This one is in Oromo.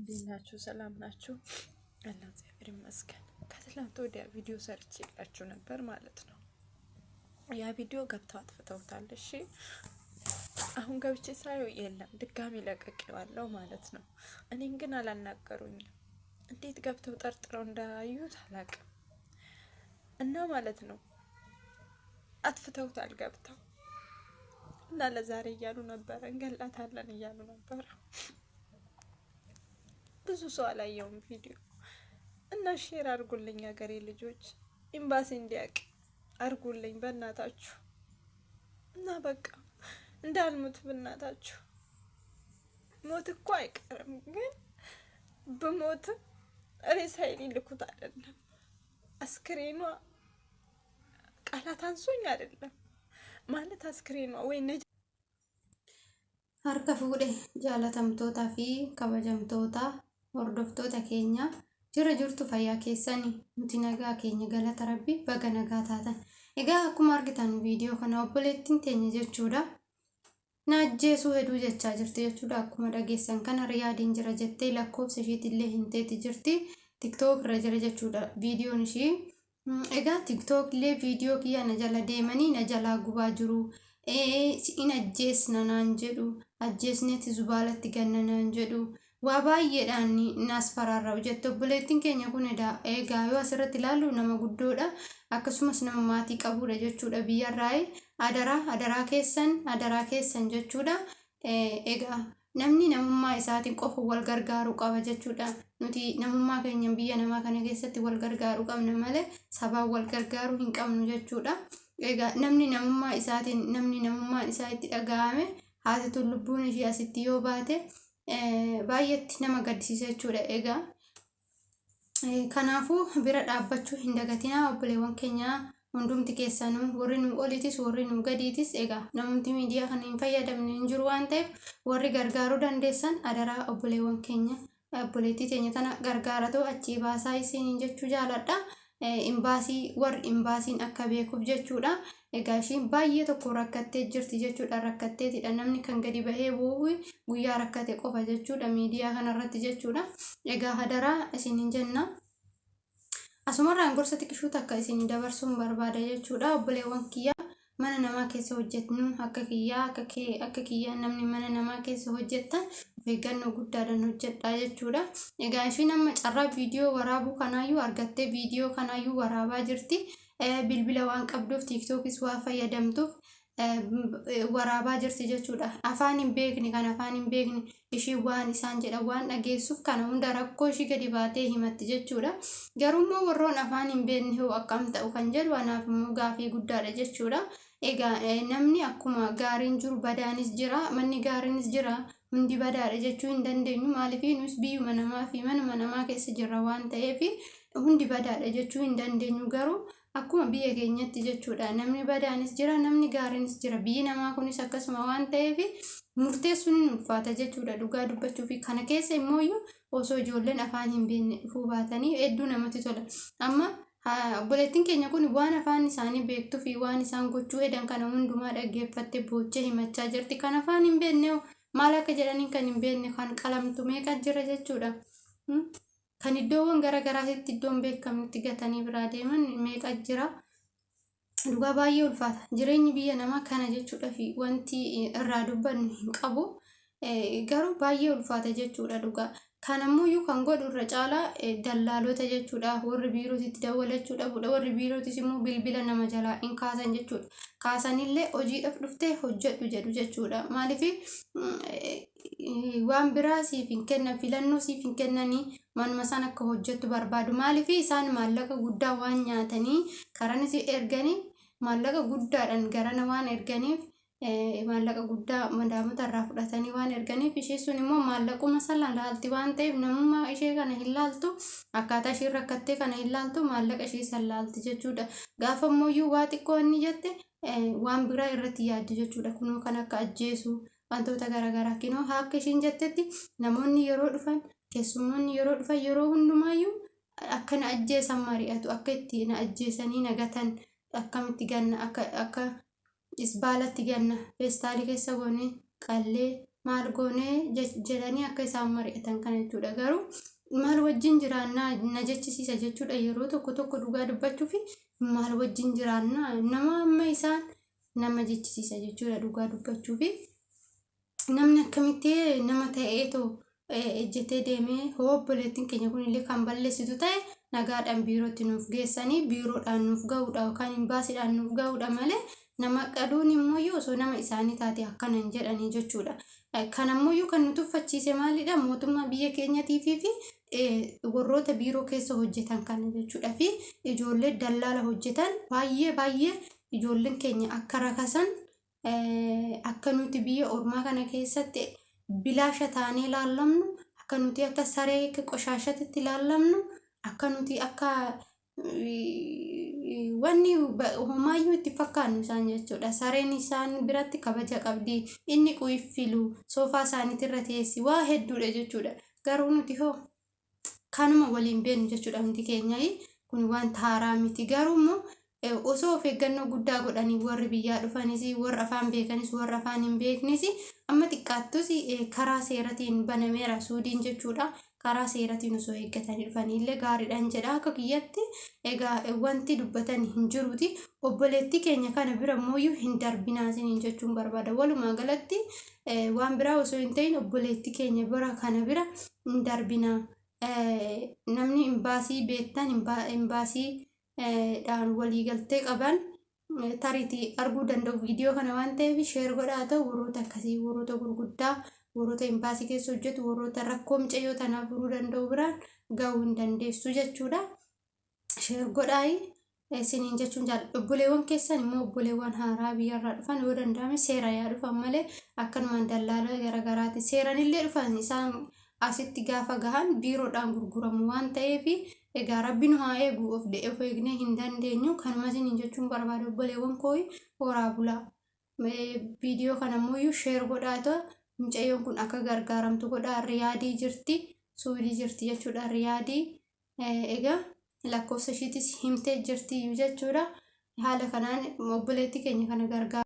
እንዴናችሁ ሰላም ናችሁ? አላህ እግዚአብሔር ይመስገን። ከትላንት ወዲያ ቪዲዮ ሰርቼላችሁ ነበር ማለት ነው። ያ ቪዲዮ ገብተው አጥፍተውታል። እሺ አሁን ገብቼ ሳየው የለም ድጋሚ ለቅቄዋለሁ ማለት ነው። እኔን ግን አላናገሩኝም። እንዴት ገብተው ጠርጥረው እንዳዩት አላቅም እና ማለት ነው አጥፍተውታል ገብተው እና ለዛሬ እያሉ ነበረ እንገላታለን እያሉ ነበረ። ብዙ ሰው አላየውም ቪዲዮ እና ሼር አድርጉልኝ ሀገሬ ልጆች፣ ኤምባሲ እንዲያውቅ አድርጉልኝ በእናታችሁ እና በቃ እንዳልሞት በእናታችሁ። ሞት እኮ አይቀርም፣ ግን በሞት ሬሳዬን ይልኩት አይደለም አስክሬኗ ቃላት አንሶኝ አይደለም ማለት አስክሬኗ ወይ ነጅ harka fuudhe jaalatamtoota fi kabajamtoota hordoftoota keenya jira jirtu fayyaa keessanii nuti nagaa keenya galata rabbi baga nagaa taatan. Egaa akkuma argitan viidiyoo kana obboleettiin teenya jechuudha na ajjeesuu heduu jechaa jirti jechuudha. Akkuma dhageessan kana riyaadiin jira jettee lakkoofsa isheetillee hin teeti jirti. TikTok irra jira jechuudha viidiyoon ishii. Egaa TikTok illee viidiyoo kiyya na jala deemanii na jalaa gubaa jiru. In ajjeesna naan jedhu ajjeesneeti zubaalatti ganna naan jedhu waa baay'eedhaan naas faraarra'u jette obboleettiin keenya kun. Egaa yoo asirratti ilaallu nama guddoodha, akkasumas nama maatii qabudha jechuudha biyyarraa. Adaraa keessan jechuudha. Egaa namni namummaa isaatiin qofa wal gargaaruu qaba jechuudha. Nuti namummaa keenya biyya namaa kana keessatti wal gargaaruu qabna malee sabaan wal gargaaruu hin qabnu jechuudha. Egaa namni namummaa isaatiin namni namummaan isaa itti dhaga'ame haati lubbuun ishee asitti yoo baate baay'eetti nama gaddisiisa jechuudha. Egaa kanaafuu bira dhaabbachuu hin dagatinaa obboleewwan keenya hundumti keessanuu, warri nu oliitis warri nu gadiitis. Egaa namumti miidiyaa kana hin fayyadamne hin jiru waan ta'eef warri gargaaruu dandeessan adaraa obboleewwan keenya obboleettii teenya tana gargaaratoo achii baasaa isiniin jechuu jaaladha. Warri imbaasiin akka beekuuf jechuudha. Egaa ishiin baay'ee tokko rakkattee jirti jechuudha. Rakkatteetidha namni kan gadi bahee bu'u guyyaa rakkate qofa jechuudha miidiyaa kanarratti jechuudha. Egaa hadaraa isiniin jenna. Asumarraan gorsa xiqqishuu takka isin dabarsuun barbaada jechuudha. Obboleewwan kiyyaa mana namaa keessa hojjetnu akka kiyyaa namni mana namaa keessa hojjettan eeggannoo guddaadhaan hojjedhaa jechuudha. Egaa ishiin amma carraa viidiyoo waraabuu kanaayyuu argattee viidiyoo kanaayyuu waraabaa jirti. Bilbila waan qabduuf TikTokis waan fayyadamtuuf waraabaa jirti jechuudha. Afaan hin beekne kan afaan hin beekne ishii waan isaan jedha waan dhageessuuf kana hunda rakkoo ishii gadi baatee himatti jechuudha. Garummoo warroon afaan hin beekne hoo akkam ta'u kan jedhu anaaf immoo gaafii guddaadha jechuudha. Egaa namni akkuma gaariin jiru badaanis jira, manni gaariinis jira, hundi badaadha jechuu hin dandeenyu. Maaliif nus biyyuma namaa fi manuma namaa keessa jirra waan ta'eef hundi badaadha jechuu hin dandeenyu. Garuu akkuma biyya keenyatti jechuudha namni badaanis jira, namni gaariinis jira. Biyyi namaa kunis akkasuma waan ta'eef murteessuun hin ulfaata jechuudha dhugaa dubbachuu. Fi kana keessa immoo osoo ijoolleen afaan hin beekne dhufuu baatanii hedduu namatti tola. Amma obboleettiin keenya kun waan afaan isaanii beektuu fi waan isaan gochuu hedan kana hundumaa dhaggeeffattee boochee himachaa jirti. Kan afaan hin beekne maal akka jedhanii kan hin beekne kan qalamtu meeqa jira jechuudha. Kan iddoowwan garaagaraatti iddoon beekamnitti gatanii biraa deeman meeqa jira. Dhugaa baay'ee ulfaata jireenyi biyya namaa kana jechuudha. Fi wanti irraa dubbannu hin qabu, garuu baay'ee ulfaata jechuudha dhugaa. Kanammoo kan godhu irra caalaa dallaalota jechuudha. Warri biirootitti dawwalachuudha. Warri biirootis immoo bilbila nama jalaa hin kaasan jechuudha. Kaasanillee hojiidhaaf dhuftee hojjedhu jedhu jechuudha. Maaliif waan biraa siif hin kennan, filannoo siif hin kennanii manuma san akka hojjettu barbaadu. Maaliif isaan maallaqa guddaa waan nyaatanii karanis erganii maallaqa guddaadhaan garana waan erganiif maallaqa guddaa madaamota irraa fudhatanii waan erganiif ishee sun immoo maallaquma sana laalti waan ta'eef namummaa ishee kana hin laaltu, akkaataa ishee rakkattee kana hin laaltu, maallaqa ishee san laalti jechuudha. Gaafa immoo waa xiqqoo inni jette waan biraa irratti yaaddi jechuudha. Kunoo kan akka ajjeesuu wantoota garaagaraa kinoo akka ishiin jettetti namoonni yeroo dhufan, keessummoonni yeroo dhufan yeroo hundumaayyuu akka na ajjeesan mari'atu, akka itti na ajjeesanii nagatan akkamitti ganna akka isbaalatti ganna feestaalii keessa goone qallee maal goonee jedhanii akka isaan mari'atan kana jechuudha. Garuu maal wajjin jiraannaa na jechisiisa jechuudha. Yeroo tokko dhugaa dubbachuu fi maal wajjin jiraannaa nama amma isaan nama jechisiisa jechuudha. Dhugaa dubbachuu fi namni akkamitti nama ta'eetoo ejjetee deemee obboleettiin keenya kunillee kan balleessitu ta'e nagaadhaan biirootti nuuf geessanii biiroodhaan nuuf ga'uudha yookaan imbaasiidhaan nuuf ga'uudha malee nama qaduun immoo osoo nama isaanii taate akkanan jedhanii jechuudha. Kanammoo kan nuti uffachiise maalidha mootummaa biyya keenyatii fi warroota biiroo keessa hojjetan kana jechuudha fi ijoollee dallaala hojjetan baay'ee ijoolleen keenya akka rakasan akka nuti biyya ormaa kana keessatti bilaasha taanee ilaallamnu akka nuti akka saree qoshaashatti ilaallamnu akka nuti akka wanni homaayyuu itti fakkaannu isaan jechuudha. Sareen isaan biratti kabaja qabdi inni quyiffilu soofaa isaaniitirra teessi waa hedduudha jechuudha. Garuu nuti hoo kanuma waliin beenu jechuudha. Hundi keenya kun wanta haaraa miti. Garuu immoo osoo of eeggannoo guddaa godhanii warri biyyaa dhufanis warra afaan beekanis warra afaan hin beeknis amma xiqqaattus karaa seeratiin banameera Suudiin jechuudha. Karaa seeratiin osoo eeggatanii dhufanillee gaariidhaan jedha akka kiyyatti. Egaa wanti dubbatan hin jiruuti. Obboleettii keenya kana bira mooyyuu hin darbinaasiniin jechuun barbaada. Walumaa galatti waan biraa osoo hin ta'in obboleettii keenya bira kana bira hin darbinaa. Namni imbaasii beektan imbaasii dhaan waliigaltee qaban tariitii arguu danda'u viidiyoo kana waan ta'eef sheer godhaa ta'u warroota akkasii warroota gurguddaa warroota imbaasii keessa hojjetu warroota rakkoo mucayyoo tanaaf furuu danda'u biraan ga'uu hin dandeessu jechuudha. Sheer godhaa isiniin jechuun jaalladha. Obboleewwan keessan immoo obboleewwan haaraa biyyarraa dhufan yoo danda'ame seera yaa dhufan malee akkanumaan dallaala garagaraati seeranillee dhufan isaan asitti gaafa gahan biiroodhaan gurguramu waan ta'eef egaa rabbi nu haa eegu of eegnee hin dandeenyu kanuma isiniin jechuun barbaada. Obboleewwan koo horaa bulaa viidiyoo kanammoo sheer godhaa ta'u mucayyoon kun akka gargaaramtu godhaa. Riyaadii jirti Suudii jirti jechuudha. Riyaadii egaa lakkoofsa ishiitis himtee jirti jechuudha. Haala kanaan obboleettii keenya kana gargaara.